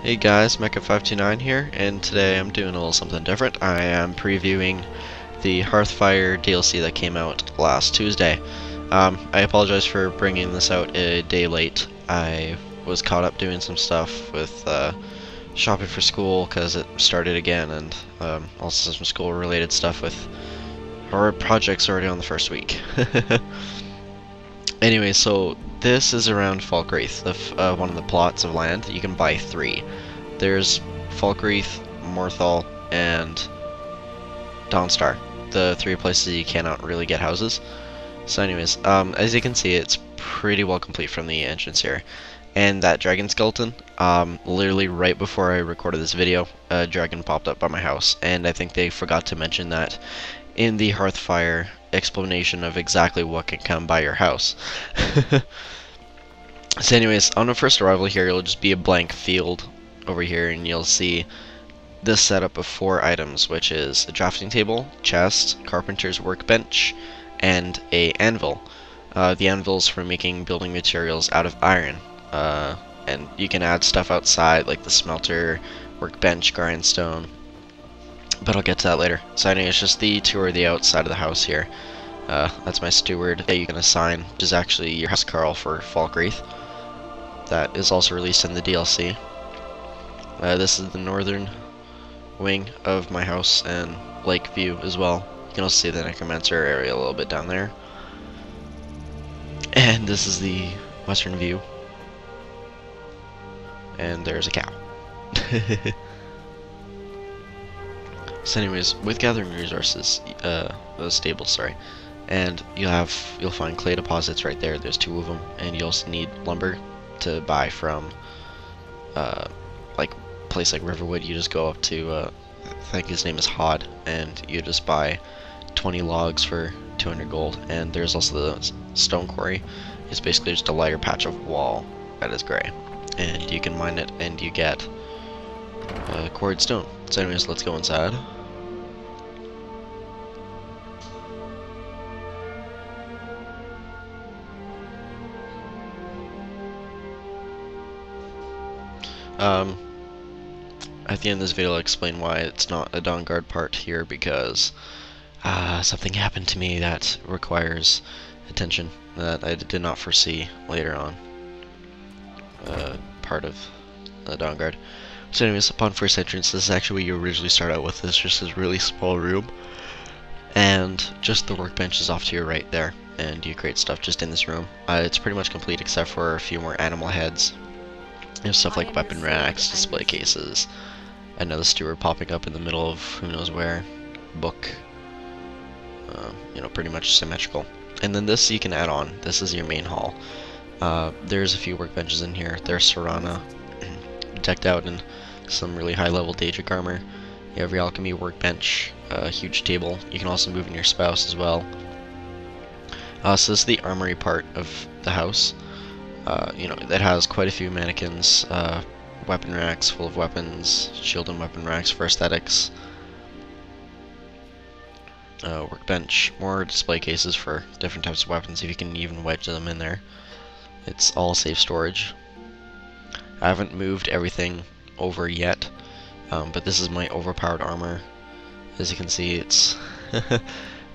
Hey guys, Mecha529 here, and today I'm doing a little something different. I am previewing the Hearthfire DLC that came out last Tuesday. I apologize for bringing this out a day late. I was caught up doing some stuff with shopping for school because it started again, and also some school-related stuff with our projects already on the first week. Anyway, so this is around Falkreath, one of the plots of land. You can buy 3. There's Falkreath, Morthal, and Dawnstar, the 3 places you cannot really get houses. So anyways, as you can see, it's pretty well complete from the entrance here. And that dragon skeleton, literally right before I recorded this video, a dragon popped up by my house, and I think they forgot to mention that in the Hearthfire explanation of exactly what can come by your house. So anyways, on the first arrival here, it'll just be a blank field over here, and you'll see this setup of 4 items, which is a drafting table, chest, carpenter's workbench, and a anvil. The anvil's for making building materials out of iron, and you can add stuff outside like the smelter, workbench, grindstone, but I'll get to that later. So anyway, it's just the tour of the outside of the house here. That's my steward that you can assign, which is actually your house Carl for Falkreath. That is also released in the DLC. This is the northern wing of my house and lake view as well. You can also see the necromancer area a little bit down there. And this is the western view. And there's a cow. So anyways, with gathering resources, stable, sorry, and you'll find clay deposits right there. There's 2 of them, and you also need lumber to buy from, like place like Riverwood. You just go up to, I think his name is Hod, and you just buy 20 logs for 200 gold. And there's also the stone quarry. It's basically just a lighter patch of wall that is gray, and you can mine it, and you get quarried stone. So anyways, let's go inside. At the end of this video I'll explain why it's not a Dawn Guard part here, because something happened to me that requires attention that I did not foresee later on. Part of the Dawn Guard. So anyways, upon first entrance, this is actually what you originally start out with. This just this really small room, and just the workbench is off to your right there, and you create stuff just in this room. It's pretty much complete except for a few more animal heads. You have stuff like weapon racks, display cases, another steward popping up in the middle of who knows where, book, you know, pretty much symmetrical. And then this you can add on. This is your main hall. There's a few workbenches in here. There's Serana, decked out in some really high level Daedric armor. You have your alchemy workbench, a huge table. You can also move in your spouse as well. So this is the armory part of the house. You know, that has quite a few mannequins, weapon racks full of weapons, shield and weapon racks for aesthetics, workbench, more display cases for different types of weapons if you can even wedge them in there. It's all safe storage. I haven't moved everything over yet, but this is my overpowered armor. As you can see, it's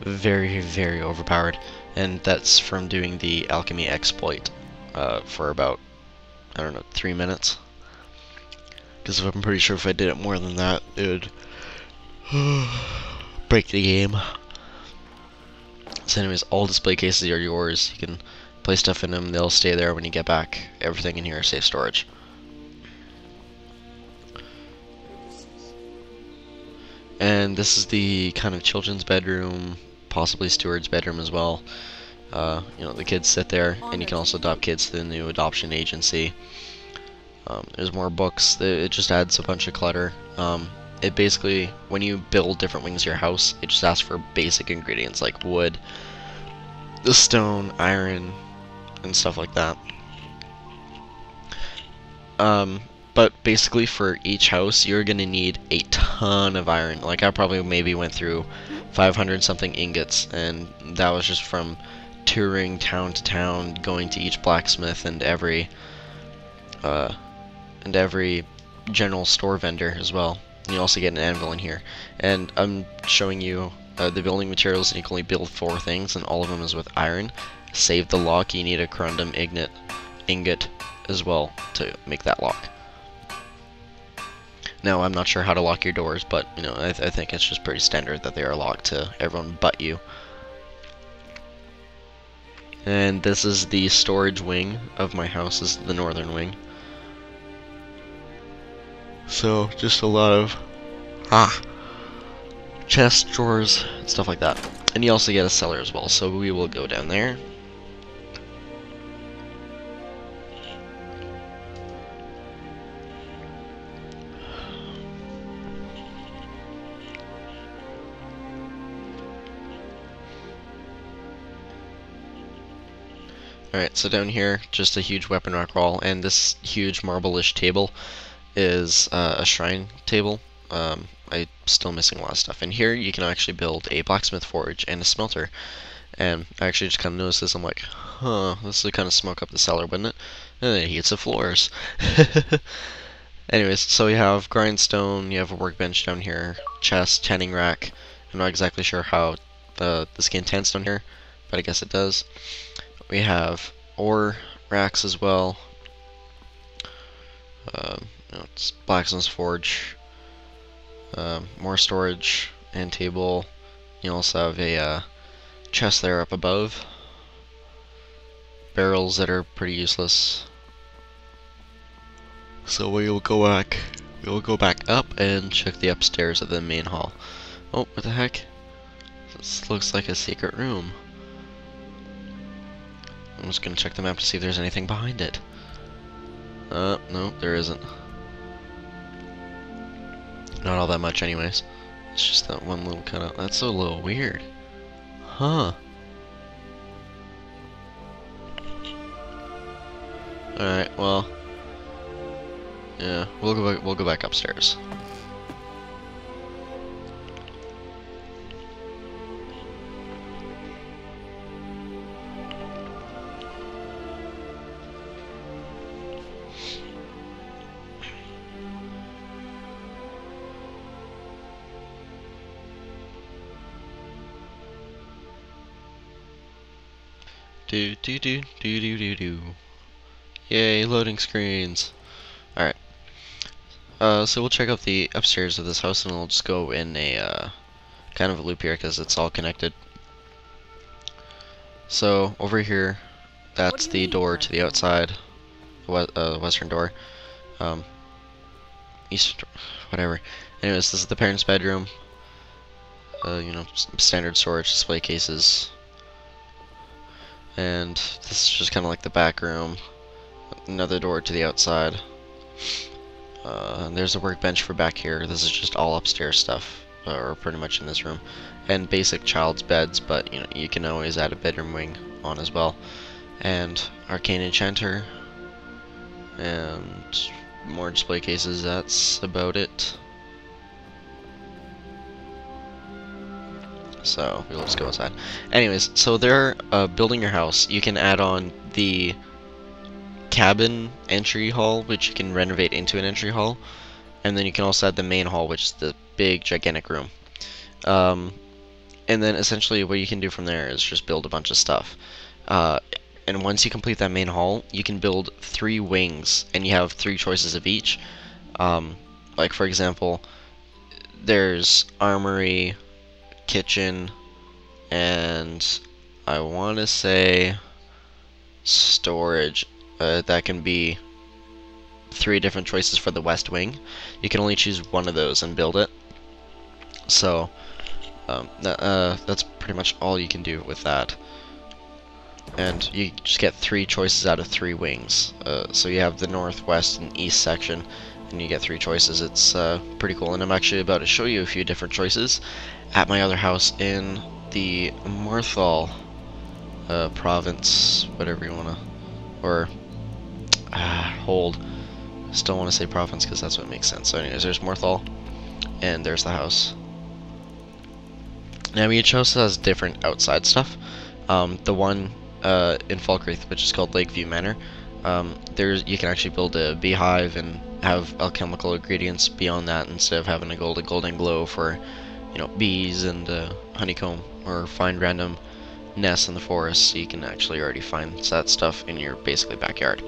very, very overpowered, and that's from doing the alchemy exploit. For about, I don't know, 3 minutes. Because I'm pretty sure if I did it more than that, it would break the game. So anyways, all display cases are yours. You can place stuff in them, they'll stay there when you get back. Everything in here is safe storage. And this is the kind of children's bedroom, possibly steward's bedroom as well. You know, the kids sit there, and you can also adopt kids to the new adoption agency. There's more books. It just adds a bunch of clutter. It basically, when you build different wings of your house, it just asks for basic ingredients like wood, the stone, iron, and stuff like that. But basically for each house, you're gonna need a ton of iron. Like I probably maybe went through 500 something ingots, and that was just from touring town to town, going to each blacksmith and every general store vendor as well. You also get an anvil in here. And I'm showing you the building materials, and you can only build 4 things, and all of them is with iron. Save the lock, you need a corundum ingot as well to make that lock. Now, I'm not sure how to lock your doors, but you know, I think it's just pretty standard that they are locked to everyone but you. And this is the storage wing of my house. This is the northern wing. So, just a lot of chests, drawers, and stuff like that. And you also get a cellar as well, so we will go down there. Alright, so down here, just a huge weapon rack wall, and this huge marble-ish table is a shrine table. I'm still missing a lot of stuff. And here you can actually build a blacksmith forge and a smelter. And I actually just kind of noticed this, I'm like, huh, this would kind of smoke up the cellar, wouldn't it? And then it heats the floors. Anyways, so you have grindstone, you have a workbench down here, chest, tanning rack. I'm not exactly sure how this game tents down here, but I guess it does. We have ore racks as well. It's blacksmith's forge. More storage and table. You also have a chest there up above. Barrels that are pretty useless. So we will go back up and check the upstairs of the main hall. Oh, what the heck? This looks like a secret room. I'm just gonna check the map to see if there's anything behind it. No, there isn't. Not all that much anyways. It's just that one little cutout. That's a little weird. Huh. Alright, well. Yeah, we'll go back upstairs. Do do do do do do do. Yay, loading screens. Alright. So we'll check out the upstairs of this house, and we'll just go in a kind of a loop here because it's all connected. So over here, that's the door to the outside, the western door. East, whatever. Anyways, this is the parents' bedroom. You know, standard storage, display cases. And this is just kind of like the back room. Another door to the outside. And there's a workbench for back here. This is just all upstairs stuff, or pretty much in this room. And basic child's beds, but you know, you can always add a bedroom wing on as well. And arcane enchanter. And more display cases. That's about it. So we'll just go inside. Anyways, so there, building your house, you can add on the cabin entry hall, which you can renovate into an entry hall, and then you can also add the main hall, which is the big gigantic room. And then essentially what you can do from there is just build a bunch of stuff. And once you complete that main hall, you can build 3 wings, and you have 3 choices of each. Like for example, there's armory, kitchen, and I want to say storage. That can be 3 different choices for the west wing. You can only choose one of those and build it. So that's pretty much all you can do with that. And you just get 3 choices out of 3 wings. So you have the north, west, and east section, and you get 3 choices. It's pretty cool, and I'm actually about to show you a few different choices at my other house in the Marthal province, whatever you wanna, or hold. Still want to say province because that's what makes sense. So anyways, there's Marthal, and there's the house. Now each house has different outside stuff. The one in Falkreath, which is called Lakeview Manor, there's you can actually build a beehive and have alchemical ingredients beyond that instead of having to go to golden glow for, you know, bees and honeycomb, or find random nests in the forest. So you can actually already find that stuff in your basically backyard.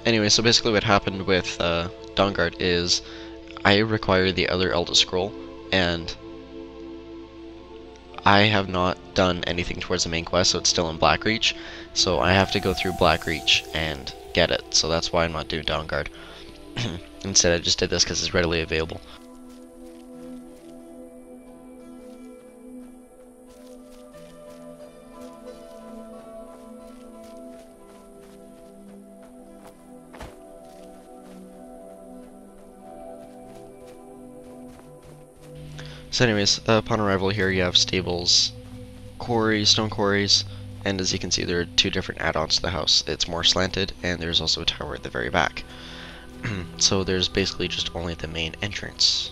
Anyway, so basically what happened with Dawnguard is I require the other Elder Scroll, and I have not done anything towards the main quest, so it's still in Blackreach. So I have to go through Blackreach and get it. So that's why I'm not doing Dawnguard. Instead, I just did this because it's readily available. So anyways, upon arrival here you have stables, quarries, stone quarries, and as you can see there are two different add-ons to the house. It's more slanted, and there's also a tower at the very back. So there's basically just only the main entrance.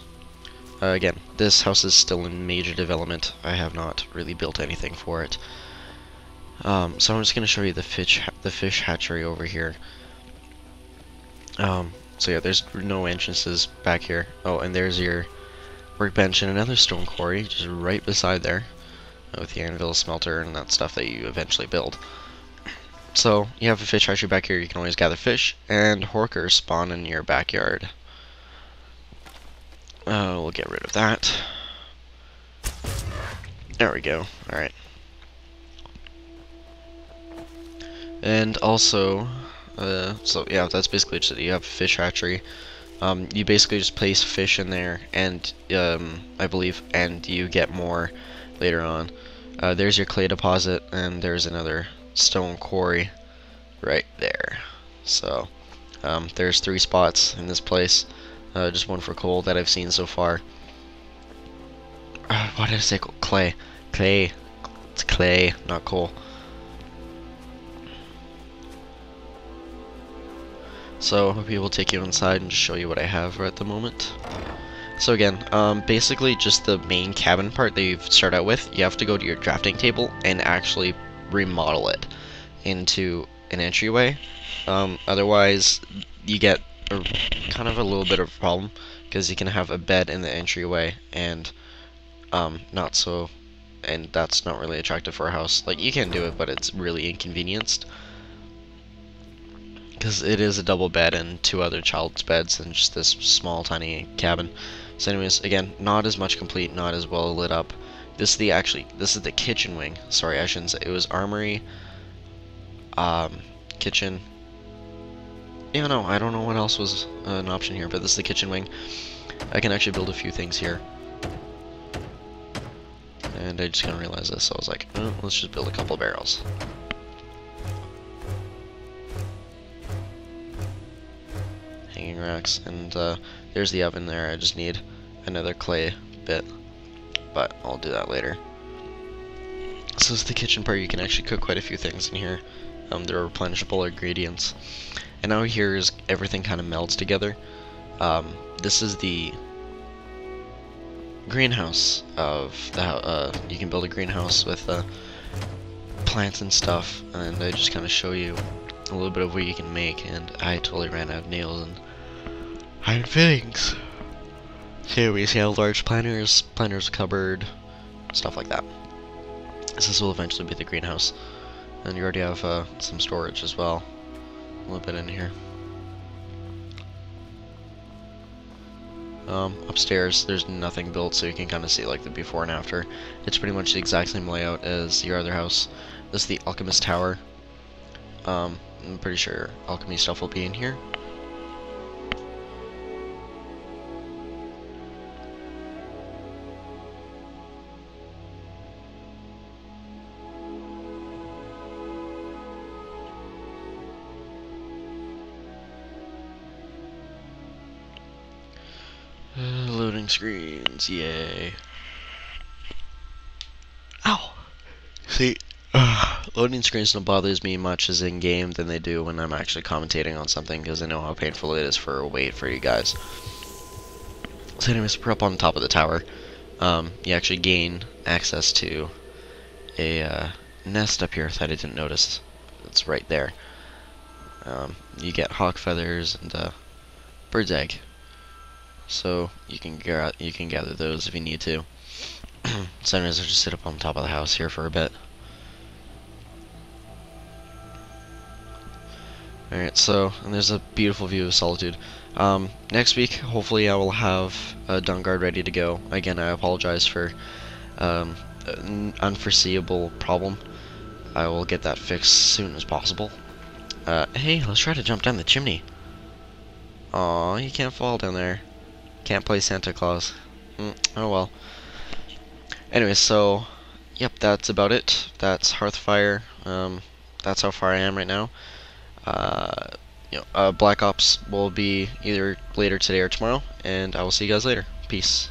Again, this house is still in major development. I have not really built anything for it. So I'm just going to show you the fish hatchery over here. So yeah, there's no entrances back here. Oh, and there's your workbench and another stone quarry just right beside there, with the anvil, smelter, and that stuff that you eventually build. So you have a fish hatchery back here. You can always gather fish, and horkers spawn in your backyard. We'll get rid of that. There we go. Alright. And also, so yeah, that's basically just it. You have a fish hatchery. You basically just place fish in there, and I believe, and you get more later on. There's your clay deposit, and there's another stone quarry right there. So there's 3 spots in this place. Just one for coal that I've seen so far. Why did I say clay? Clay. It's clay, not coal. So we will take you inside and just show you what I have right at the moment. So again, basically just the main cabin part that you start out with, you have to go to your drafting table and actually remodel it into an entryway. Otherwise, you get kind of a little bit of a problem, because you can have a bed in the entryway and and that's not really attractive for a house. Like, you can do it, but it's really inconvenienced, because it is a double bed and 2 other child's beds and just this small tiny cabin. So anyways, again, not as much complete, not as well lit up. This is the kitchen wing. Sorry, I shouldn't say it was armory, kitchen. Yeah, no, I don't know what else was an option here, but this is the kitchen wing. I can actually build a few things here. And I just kind of realized this, so I was like, oh, let's just build a couple barrels. Hanging racks, and there's the oven there. I just need another clay bit, but I'll do that later. So this is the kitchen part. You can actually cook quite a few things in here. There are replenishable ingredients. And now here is everything kind of melds together. This is the greenhouse of the you can build a greenhouse with plants and stuff, and I just kind of show you a little bit of what you can make, and I totally ran out of nails and iron fittings. Here we see how large planters cupboard, stuff like that. This will eventually be the greenhouse, and you already have some storage as well, a little bit in here. Upstairs there's nothing built, so you can kind of see like the before and after. It's pretty much the exact same layout as your other house. This is the alchemist tower. I'm pretty sure alchemy stuff will be in here. Loading screens, yay. Ow! See, loading screens don't bother me much as in game than they do when I'm actually commentating on something, because I know how painful it is for a wait for you guys. So anyways, we're up on top of the tower. You actually gain access to a nest up here that I didn't notice. It's right there. You get hawk feathers and bird's egg. So you can gather those if you need to. So anyways, I'll just sit up on top of the house here for a bit. Alright, so, and there's a beautiful view of Solitude. Next week, hopefully I will have a Dawnguard ready to go. Again, I apologize for an unforeseeable problem. I will get that fixed as soon as possible. Hey, let's try to jump down the chimney. Aw, you can't fall down there. Can't play Santa Claus. Oh well. Anyways, so, yep, that's about it. That's Hearthfire. That's how far I am right now. Black Ops will be either later today or tomorrow, and I will see you guys later. Peace.